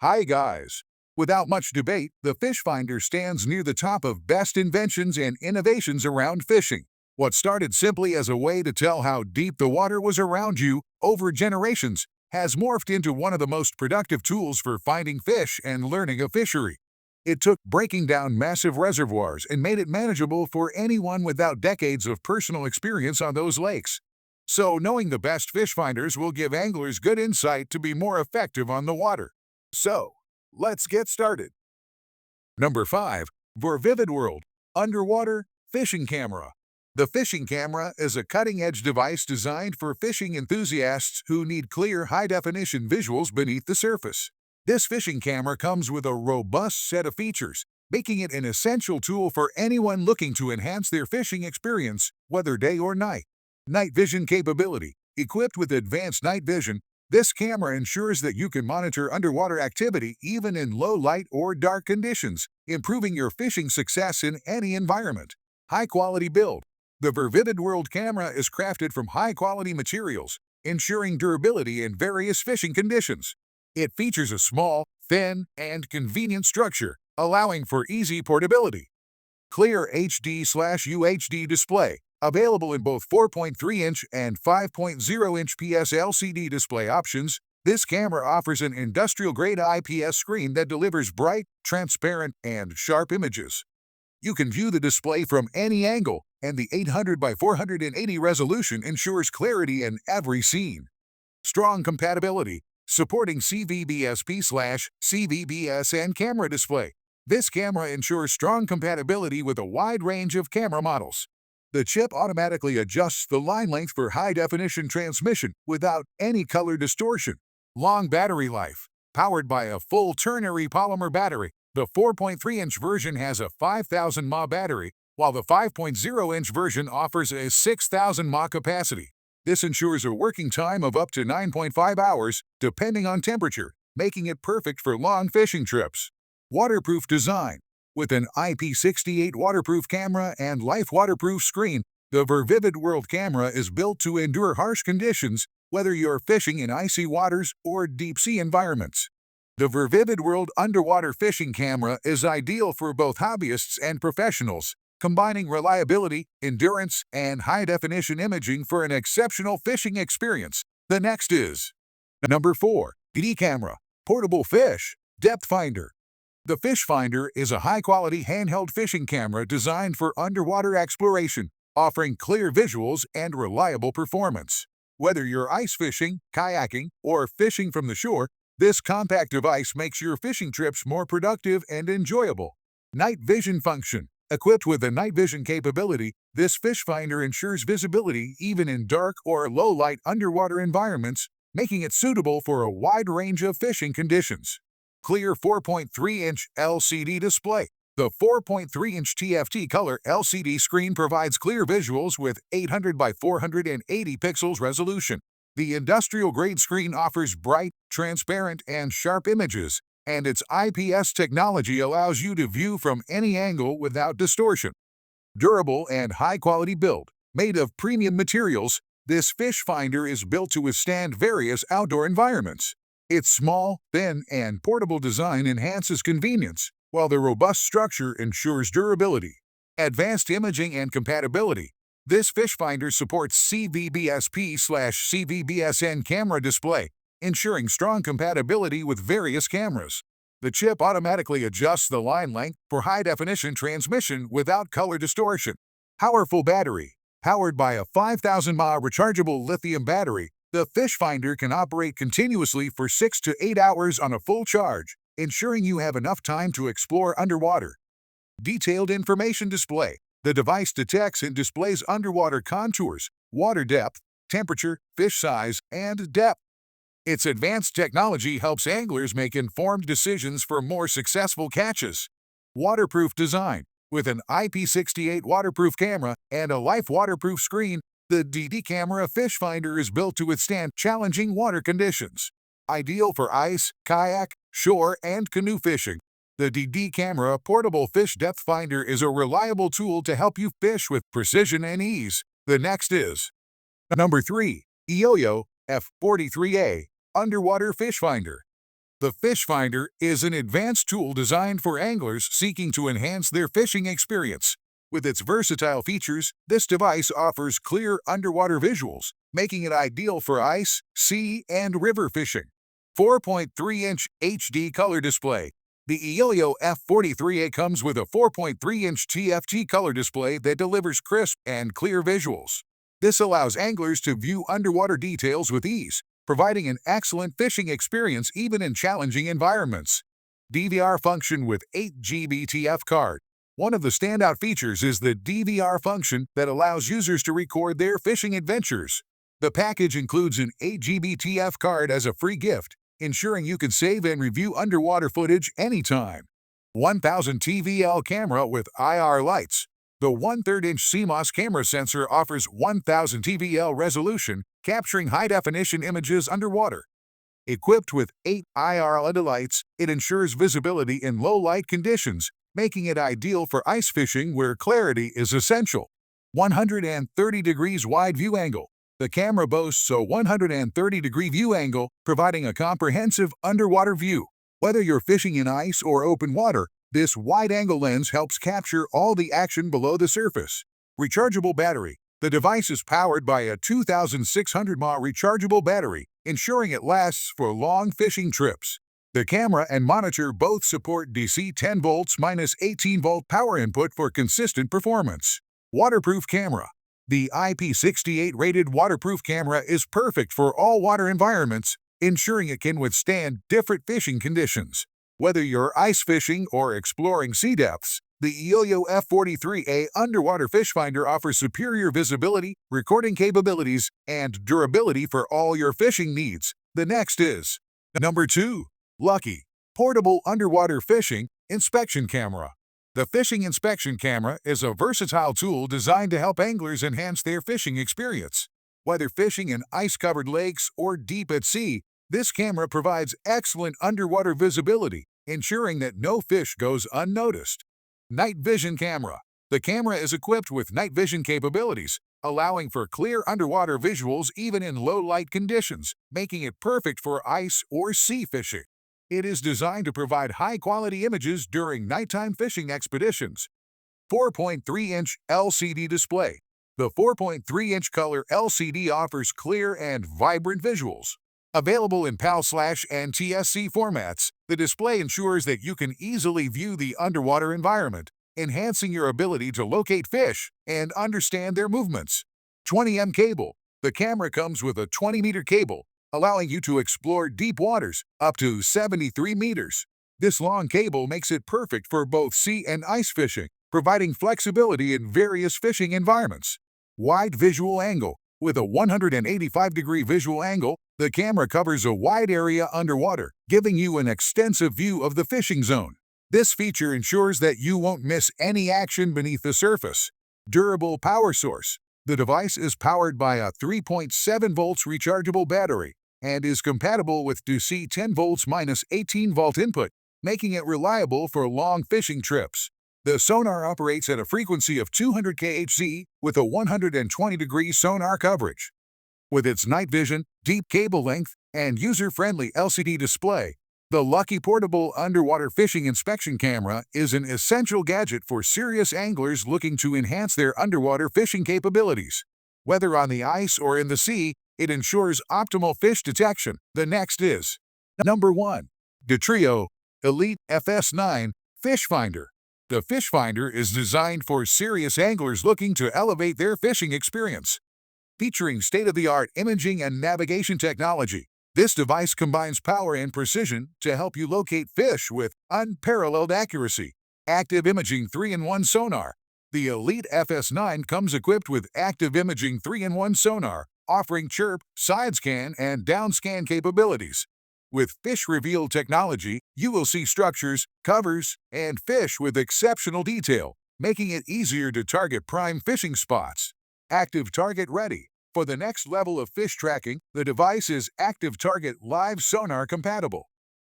Hi guys! Without much debate, the fish finder stands near the top of best inventions and innovations around fishing. What started simply as a way to tell how deep the water was around you over generations has morphed into one of the most productive tools for finding fish and learning a fishery. It took breaking down massive reservoirs and made it manageable for anyone without decades of personal experience on those lakes. So knowing the best fish finders will give anglers good insight to be more effective on the water. So, let's get started. Number 5. Vivid World Underwater Fishing Camera. The fishing camera is a cutting-edge device designed for fishing enthusiasts who need clear, high-definition visuals beneath the surface. This fishing camera comes with a robust set of features, making it an essential tool for anyone looking to enhance their fishing experience, whether day or night. Night vision capability. Equipped with advanced night vision, this camera ensures that you can monitor underwater activity even in low light or dark conditions, improving your fishing success in any environment. High-quality build. The Vivid World camera is crafted from high-quality materials, ensuring durability in various fishing conditions. It features a small, thin, and convenient structure, allowing for easy portability. Clear HD/UHD display. Available in both 4.3-inch and 5.0-inch PS LCD display options, this camera offers an industrial-grade IPS screen that delivers bright, transparent, and sharp images. You can view the display from any angle, and the 800 by 480 resolution ensures clarity in every scene. Strong compatibility, supporting CVBSP/CVBS and camera display. This camera ensures strong compatibility with a wide range of camera models. The chip automatically adjusts the line length for high-definition transmission without any color distortion. Long battery life. Powered by a full ternary polymer battery, the 4.3-inch version has a 5,000 mAh battery, while the 5.0-inch version offers a 6,000 mAh capacity. This ensures a working time of up to 9.5 hours, depending on temperature, making it perfect for long fishing trips. Waterproof design. With an IP68 waterproof camera and life waterproof screen, the Vivid World camera is built to endure harsh conditions, whether you're fishing in icy waters or deep-sea environments. The Vivid World underwater fishing camera is ideal for both hobbyists and professionals, combining reliability, endurance, and high-definition imaging for an exceptional fishing experience. The next is Number 4. DDCAMERA Portable Fish Depth Finder. The Fish Finder is a high-quality handheld fishing camera designed for underwater exploration, offering clear visuals and reliable performance. Whether you're ice fishing, kayaking, or fishing from the shore, this compact device makes your fishing trips more productive and enjoyable. Night Vision Function. Equipped with a night vision capability, this fish finder ensures visibility even in dark or low-light underwater environments, making it suitable for a wide range of fishing conditions. Clear 4.3-inch LCD display. The 4.3-inch TFT color LCD screen provides clear visuals with 800 by 480 pixels resolution. The industrial-grade screen offers bright, transparent, and sharp images, and its IPS technology allows you to view from any angle without distortion. Durable and high-quality build. Made of premium materials, this fish finder is built to withstand various outdoor environments. Its small, thin, and portable design enhances convenience, while the robust structure ensures durability. Advanced imaging and compatibility. This fish finder supports CVBSP/CVBSN camera display, ensuring strong compatibility with various cameras. The chip automatically adjusts the line length for high-definition transmission without color distortion. Powerful battery. Powered by a 5,000 mAh rechargeable lithium battery, the fish finder can operate continuously for 6 to 8 hours on a full charge, ensuring you have enough time to explore underwater. Detailed information display. The device detects and displays underwater contours, water depth, temperature, fish size, and depth. Its advanced technology helps anglers make informed decisions for more successful catches. Waterproof design. With an IP68 waterproof camera and a life waterproof screen, the DDCAMERA fish finder is built to withstand challenging water conditions. Ideal for ice, kayak, shore, and canoe fishing, the DDCAMERA portable fish depth finder is a reliable tool to help you fish with precision and ease. The next is Number 3. Eyoyo EF43A Underwater Fish Finder. The Fish Finder is an advanced tool designed for anglers seeking to enhance their fishing experience. With its versatile features, this device offers clear underwater visuals, making it ideal for ice, sea, and river fishing. 4.3-inch HD color display. The Eyoyo EF43A comes with a 4.3-inch TFT color display that delivers crisp and clear visuals. This allows anglers to view underwater details with ease, providing an excellent fishing experience even in challenging environments. DVR function with 8 GB TF card. One of the standout features is the DVR function that allows users to record their fishing adventures. The package includes an 8 GB TF card as a free gift, ensuring you can save and review underwater footage anytime. 1000 TVL camera with IR lights. The 1/3-inch CMOS camera sensor offers 1000 TVL resolution, capturing high-definition images underwater. Equipped with 8 IR LED lights, it ensures visibility in low-light conditions, making it ideal for ice fishing where clarity is essential. 130 degrees wide view angle. The camera boasts a 130-degree view angle, providing a comprehensive underwater view. Whether you're fishing in ice or open water, this wide-angle lens helps capture all the action below the surface. Rechargeable battery. The device is powered by a 2,600 mAh rechargeable battery, ensuring it lasts for long fishing trips. The camera and monitor both support DC 10 volts minus 18 volt power input for consistent performance. Waterproof camera. The IP68 rated waterproof camera is perfect for all water environments, ensuring it can withstand different fishing conditions. Whether you're ice fishing or exploring sea depths, the Eyoyo EF43A underwater fish finder offers superior visibility, recording capabilities, and durability for all your fishing needs. The next is Number 2. Lucky Portable Underwater Fishing Inspection Camera. The Fishing Inspection Camera is a versatile tool designed to help anglers enhance their fishing experience. Whether fishing in ice-covered lakes or deep at sea, this camera provides excellent underwater visibility, ensuring that no fish goes unnoticed. Night Vision Camera. The camera is equipped with night vision capabilities, allowing for clear underwater visuals even in low-light conditions, making it perfect for ice or sea fishing. It is designed to provide high-quality images during nighttime fishing expeditions. 4.3-inch LCD display. The 4.3-inch color LCD offers clear and vibrant visuals. Available in PAL/ and TSC formats, the display ensures that you can easily view the underwater environment, enhancing your ability to locate fish and understand their movements. 20M cable. The camera comes with a 20-meter cable, allowing you to explore deep waters up to 73 meters. This long cable makes it perfect for both sea and ice fishing, providing flexibility in various fishing environments. Wide visual angle. With a 185-degree visual angle, the camera covers a wide area underwater, giving you an extensive view of the fishing zone. This feature ensures that you won't miss any action beneath the surface. Durable power source. The device is powered by a 3.7 volts rechargeable battery and is compatible with DC 10 volts minus 18 volt input, making it reliable for long fishing trips. The sonar operates at a frequency of 200 kHz with a 120-degree sonar coverage. With its night vision, deep cable length, and user-friendly LCD display, the Lucky Portable Underwater Fishing Inspection Camera is an essential gadget for serious anglers looking to enhance their underwater fishing capabilities. Whether on the ice or in the sea, it ensures optimal fish detection. The next is Number 1. DUTRIEUX Elite FS9 Fish Finder. The Fish Finder is designed for serious anglers looking to elevate their fishing experience. Featuring state-of-the-art imaging and navigation technology, this device combines power and precision to help you locate fish with unparalleled accuracy. Active Imaging 3-in-1 Sonar. The Elite FS9 comes equipped with Active Imaging 3-in-1 Sonar, offering chirp, side scan, and down scan capabilities. With Fish Reveal technology, you will see structures, covers, and fish with exceptional detail, making it easier to target prime fishing spots. Active Target Ready. For the next level of fish tracking, the device is Active Target Live Sonar compatible.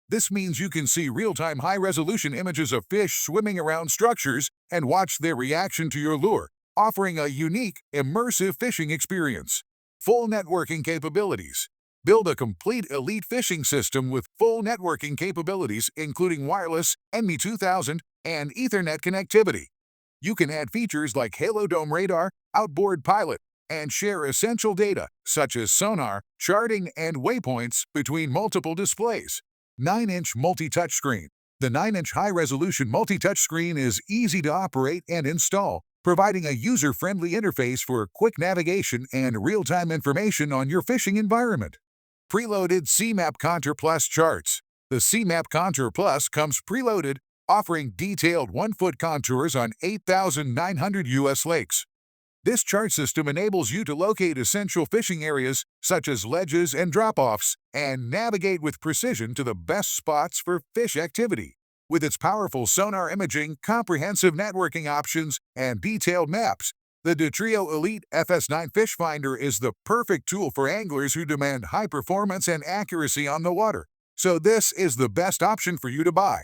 This means you can see real-time high-resolution images of fish swimming around structures and watch their reaction to your lure, offering a unique, immersive fishing experience. Full networking capabilities. Build a complete elite fishing system with full networking capabilities, including wireless, NB2000, and Ethernet connectivity. You can add features like Halo Dome radar, outboard pilot, and share essential data such as sonar, charting, and waypoints between multiple displays. 9-inch multi-touch screen. The 9-inch high-resolution multi-touch screen is easy to operate and install, providing a user-friendly interface for quick navigation and real-time information on your fishing environment. Preloaded CMAP Contour Plus charts. The CMAP Contour Plus comes preloaded, offering detailed 1-foot contours on 8,900 U.S. lakes. This chart system enables you to locate essential fishing areas, such as ledges and drop-offs, and navigate with precision to the best spots for fish activity. With its powerful sonar imaging, comprehensive networking options, and detailed maps, the DUTRIEUX Elite FS9 Fish Finder is the perfect tool for anglers who demand high performance and accuracy on the water. So this is the best option for you to buy.